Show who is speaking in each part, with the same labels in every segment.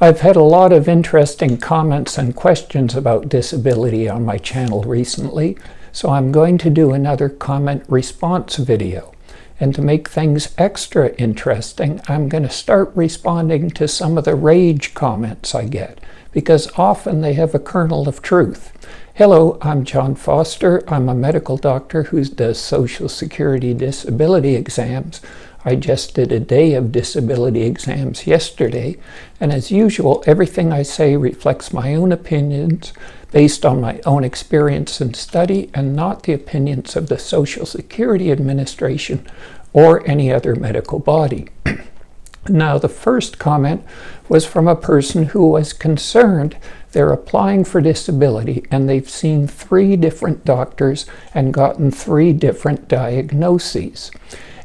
Speaker 1: I've had a lot of interesting comments and questions about disability on my channel recently, so I'm going to do another comment response video. And to make things extra interesting, I'm going to start responding to some of the rage comments I get, because often they have a kernel of truth. Hello, I'm John Foster. I'm a medical doctor who does Social Security disability exams. I just did a day of disability exams yesterday, and as usual, everything I say reflects my own opinions based on my own experience and study, and not the opinions of the Social Security Administration or any other medical body. Now, the first comment was from a person who was concerned they're applying for disability and they've seen 3 different doctors and gotten 3 different diagnoses.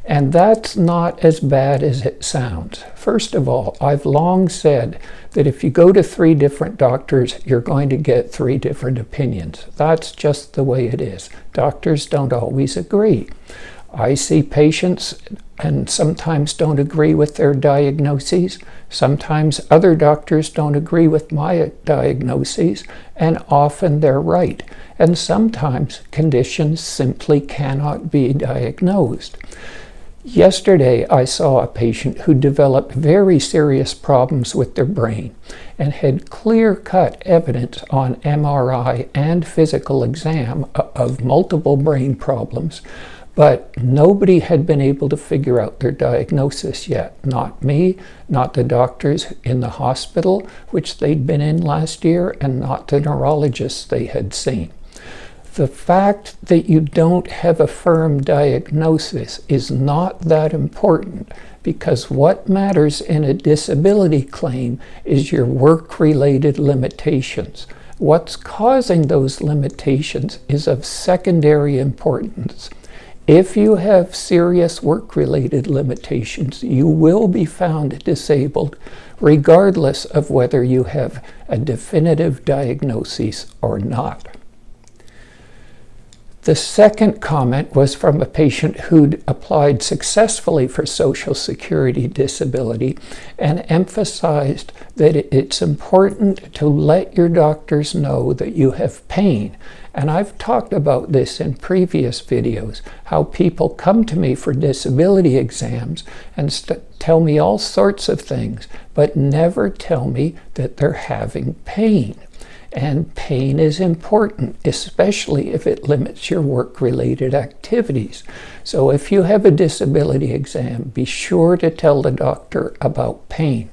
Speaker 1: And that's not as bad as it sounds. First of all, I've long said that if you go to 3 different doctors, you're going to get 3 different opinions. That's just the way it is. Doctors don't always agree. I see patients and sometimes don't agree with their diagnoses. Sometimes other doctors don't agree with my diagnoses, and often they're right. And sometimes conditions simply cannot be diagnosed. Yesterday, I saw a patient who developed very serious problems with their brain and had clear-cut evidence on MRI and physical exam of multiple brain problems, but nobody had been able to figure out their diagnosis yet. Not me, not the doctors in the hospital, which they'd been in last year, and not the neurologists they had seen. The fact that you don't have a firm diagnosis is not that important, because what matters in a disability claim is your work-related limitations. What's causing those limitations is of secondary importance. If you have serious work-related limitations, you will be found disabled regardless of whether you have a definitive diagnosis or not. The second comment was from a patient who'd applied successfully for Social Security disability and emphasized that it's important to let your doctors know that you have pain. And I've talked about this in previous videos, how people come to me for disability exams and tell me all sorts of things, but never tell me that they're having pain. And pain is important, especially if it limits your work-related activities. So if you have a disability exam, be sure to tell the doctor about pain.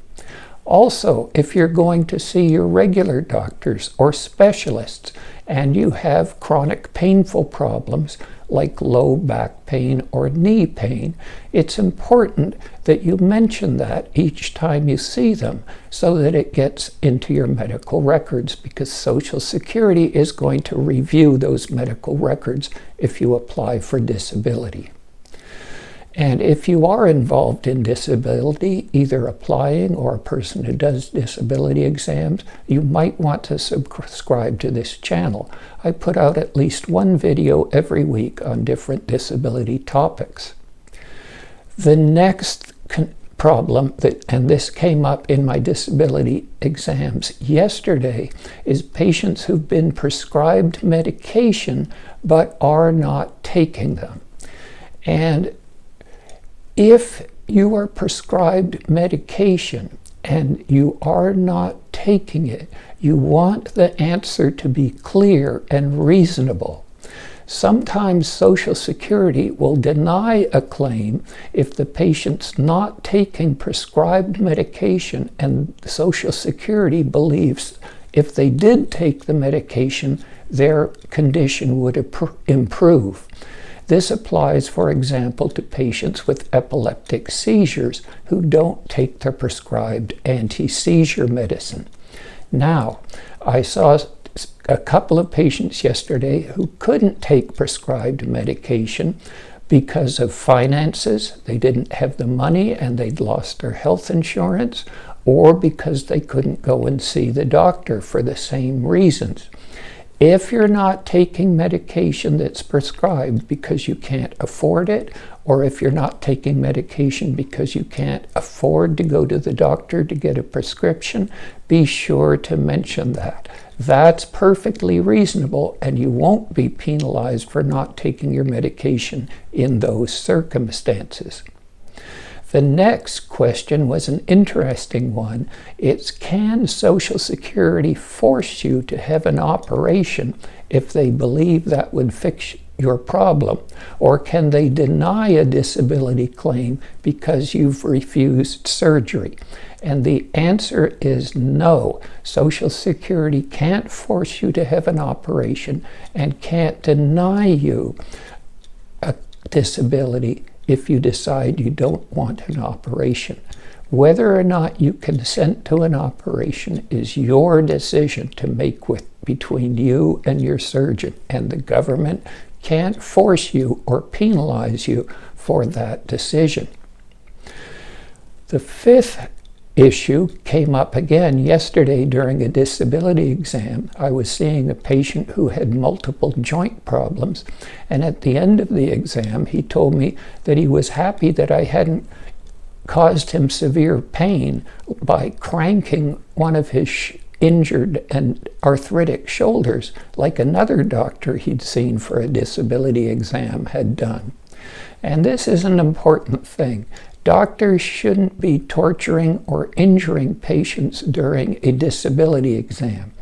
Speaker 1: Also, if you're going to see your regular doctors or specialists and you have chronic painful problems like low back pain or knee pain, it's important that you mention that each time you see them so that it gets into your medical records, because Social Security is going to review those medical records if you apply for disability. And if you are involved in disability, either applying or a person who does disability exams, you might want to subscribe to this channel. I put out at least 1 video every week on different disability topics. The next problem, and this came up in my disability exams yesterday, is patients who've been prescribed medication but are not taking them. And if you are prescribed medication and you are not taking it, you want the answer to be clear and reasonable. Sometimes Social Security will deny a claim if the patient's not taking prescribed medication and Social Security believes if they did take the medication, their condition would improve. This applies, for example, to patients with epileptic seizures who don't take their prescribed anti-seizure medicine. Now, I saw a couple of patients yesterday who couldn't take prescribed medication because of finances. They didn't have the money and they'd lost their health insurance, or because they couldn't go and see the doctor for the same reasons. If you're not taking medication that's prescribed because you can't afford it, or if you're not taking medication because you can't afford to go to the doctor to get a prescription, be sure to mention that. That's perfectly reasonable, and you won't be penalized for not taking your medication in those circumstances. The next question was an interesting one. It's, can Social Security force you to have an operation if they believe that would fix your problem? Or can they deny a disability claim because you've refused surgery? And the answer is no. Social Security can't force you to have an operation and can't deny you a disability if you decide you don't want an operation. Whether or not you consent to an operation is your decision to make between you and your surgeon, and the government can't force you or penalize you for that decision. The fifth issue came up again yesterday during a disability exam. I was seeing a patient who had multiple joint problems, and at the end of the exam he told me that he was happy that I hadn't caused him severe pain by cranking one of his injured and arthritic shoulders like another doctor he'd seen for a disability exam had done. And this is an important thing. Doctors shouldn't be torturing or injuring patients during a disability exam.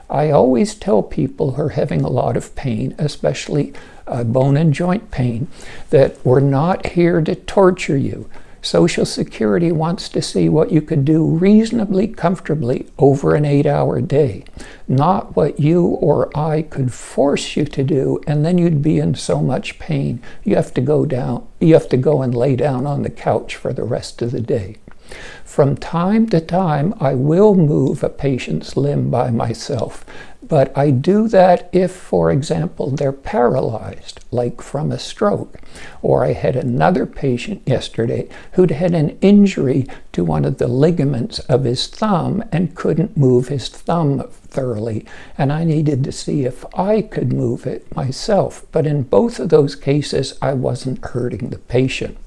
Speaker 1: I always tell people who are having a lot of pain, especially bone and joint pain, that we're not here to torture you. Social Security wants to see what you could do reasonably comfortably over an 8-hour day, not what you or I could force you to do, and then you'd be in so much pain you have to go and lay down on the couch for the rest of the day. From time to time, I will move a patient's limb by myself, but I do that if, for example, they're paralyzed, like from a stroke. Or I had another patient yesterday who'd had an injury to one of the ligaments of his thumb and couldn't move his thumb thoroughly, and I needed to see if I could move it myself. But in both of those cases, I wasn't hurting the patient.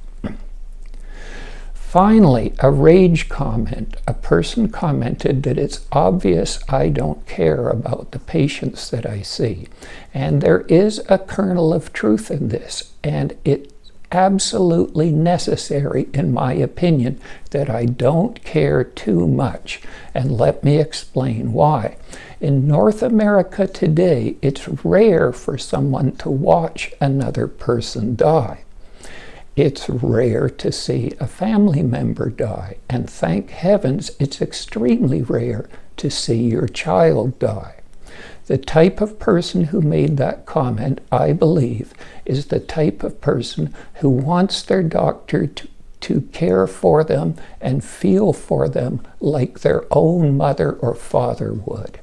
Speaker 1: Finally, a rage comment. A person commented that it's obvious I don't care about the patients that I see. And there is a kernel of truth in this, and it's absolutely necessary, in my opinion, that I don't care too much. And let me explain why. In North America today, it's rare for someone to watch another person die. It's rare to see a family member die, and thank heavens it's extremely rare to see your child die. The type of person who made that comment, I believe, is the type of person who wants their doctor to care for them and feel for them like their own mother or father would.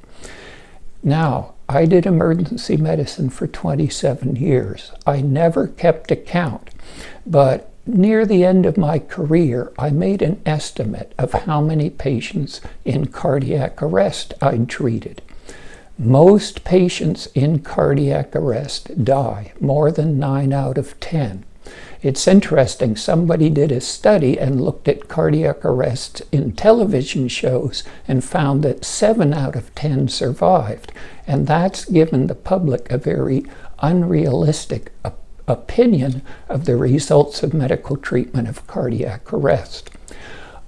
Speaker 1: Now, I did emergency medicine for 27 years. I never kept account, but near the end of my career, I made an estimate of how many patients in cardiac arrest I'd treated. Most patients in cardiac arrest die, more than 9 out of 10. It's interesting, somebody did a study and looked at cardiac arrests in television shows and found that 7 out of 10 survived. And that's given the public a very unrealistic opinion of the results of medical treatment of cardiac arrest.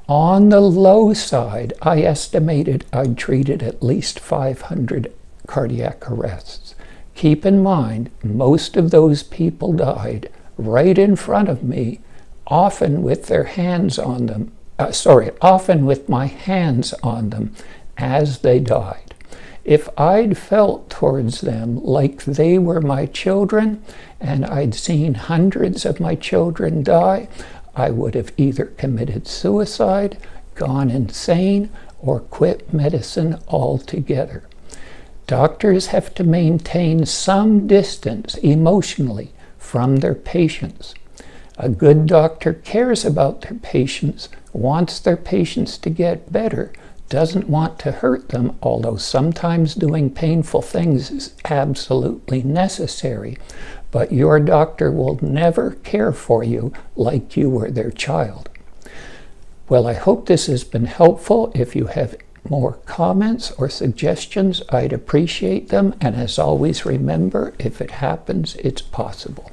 Speaker 1: On the low side, I estimated I'd treated at least 500 cardiac arrests. Keep in mind, most of those people died right in front of me, often with their hands on them, often with my hands on them as they died. If I'd felt towards them like they were my children, and I'd seen hundreds of my children die, I would have either committed suicide, gone insane, or quit medicine altogether. Doctors have to maintain some distance emotionally from their patients. A good doctor cares about their patients, wants their patients to get better. doesn't want to hurt them, although sometimes doing painful things is absolutely necessary. But your doctor will never care for you like you were their child. Well, I hope this has been helpful. If you have more comments or suggestions, I'd appreciate them. And as always, remember, if it happens, it's possible.